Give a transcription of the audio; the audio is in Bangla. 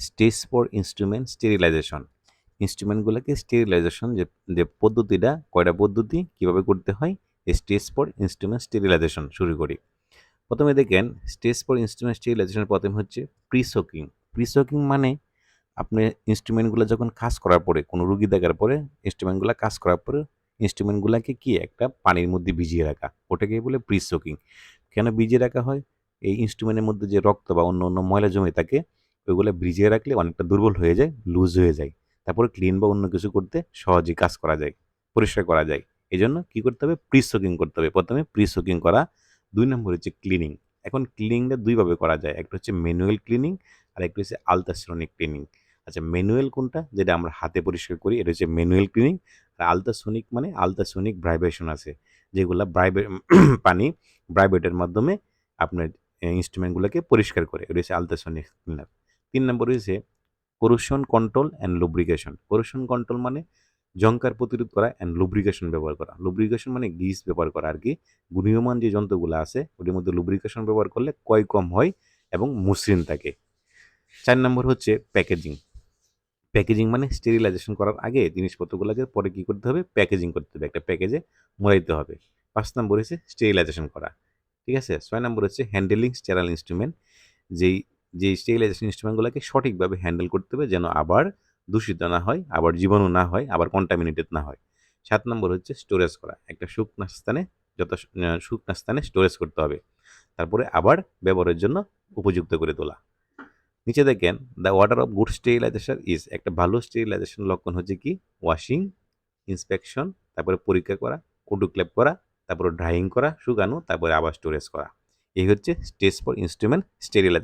Stage for instrument sterilization. ইনস্ট্রুমেন্টগুলোকে স্টেরিলাইজেশন যে পদ্ধতিটা, কয়টা পদ্ধতি কীভাবে করতে হয়, স্টেজ ফর ইনস্ট্রুমেন্ট স্টেরিলাইজেশন শুরু করি। প্রথমে দেখেন, স্টেজ ফর ইনস্ট্রুমেন্ট স্টেরিলাইজেশনের প্রথম হচ্ছে প্রি সোকিং। প্রি সোকিং মানে আপনি ইনস্ট্রুমেন্টগুলো যখন কাজ করার পরে, কোনো রুগী দেখার পরে ইনস্ট্রুমেন্টগুলো কাজ করার পরে ইনস্ট্রুমেন্টগুলোকে কি একটা পানির মধ্যে ভিজিয়ে রাখা, ওটাকেই বলে প্রি সোকিং। কেন ভিজিয়ে রাখা হয়? এই ইনস্ট্রুমেন্টের মধ্যে যে রক্ত বা অন্য অন্য ময়লা জমে থাকে, ওইগুলো ভিজিয়ে রাখলে অনেকটা দুর্বল হয়ে যায়, লুজ হয়ে যায়। তারপরে ক্লিন বা অন্য কিছু করতে সহজেই কাজ করা যায়, পরিষ্কার করা যায়। এই জন্য কী করতে হবে? প্রি সোকিং করতে হবে। প্রথমে প্রি সোকিং করা। ২ নম্বর হচ্ছে ক্লিনিং। এখন ক্লিনিংটা দুইভাবে করা যায়, একটা হচ্ছে ম্যানুয়াল ক্লিনিং আর একটা হচ্ছে আলট্রাসনিক ক্লিনিং। আচ্ছা, ম্যানুয়াল কোনটা? যেটা আমরা হাতে পরিষ্কার করি, এটা হচ্ছে ম্যানুয়াল ক্লিনিং। আর আলট্রাসনিক মানে আলট্রাসনিক ভাইব্রেশন আছে, যেগুলা পানি ভাইব্রেটের মাধ্যমে আপনার ইনস্ট্রুমেন্টগুলোকে পরিষ্কার করে, এটা হচ্ছে আলট্রাসনিক ক্লিনার। ৩ নম্বর হচ্ছে corrosion control and lubrication। corrosion control মানে জংকার প্রতিরোধ করা অ্যান্ড lubrication ব্যবহার করা। lubrication মানে গ্রিস ব্যবহার করা আর কি। গুণীয়মান যে যন্ত্রগুলো আছে ওটির মধ্যে lubrication ব্যবহার করলে ক্ষয় কম হয় এবং মসৃণ থাকে। ৪ নম্বর হচ্ছে প্যাকেজিং। প্যাকেজিং মানে স্টেরিলাইজেশন করার আগে জিনিসপত্রগুলোকে পরে কী করতে হবে? প্যাকেজিং করতে হবে, একটা প্যাকেজে মোড়াইতে হবে। ৫ নম্বর হচ্ছে স্টেরিলাইজেশন করা। ঠিক আছে? ৬ নম্বর হচ্ছে হ্যান্ডেলিং স্টেরাইল ইনস্ট্রুমেন্ট। যেই যেই স্টেরিলাইজেশন ইনস্ট্রুমেন্টগুলোকে সঠিকভাবে হ্যান্ডেল করতে হবে, যেন আবার দূষিত না হয়, আবার জীবাণু না হয়, আবার কন্টামিনেটেড না হয়। ৭ নম্বর হচ্ছে স্টোরেজ করা। একটা শুকনা স্থানে শুকনা স্থানে স্টোরেজ করতে হবে। তারপরে আবার ব্যবহারের জন্য উপযুক্ত করে তোলা। নিচে দেখেন, the order of good sterilization is, একটা ভালো স্টেরিলাইজেশন লক্ষণ হচ্ছে কি? ওয়াশিং, ইন্সপেকশন, তারপরে পরীক্ষা করা, অটোক্লেভ করা, তারপরে ড্রাইং করা, শুকানো, তারপরে আবার স্টোরেজ করা। এই হচ্ছে স্টেজ ফর ইনস্ট্রুমেন্ট স্টেরিলাইজেশন।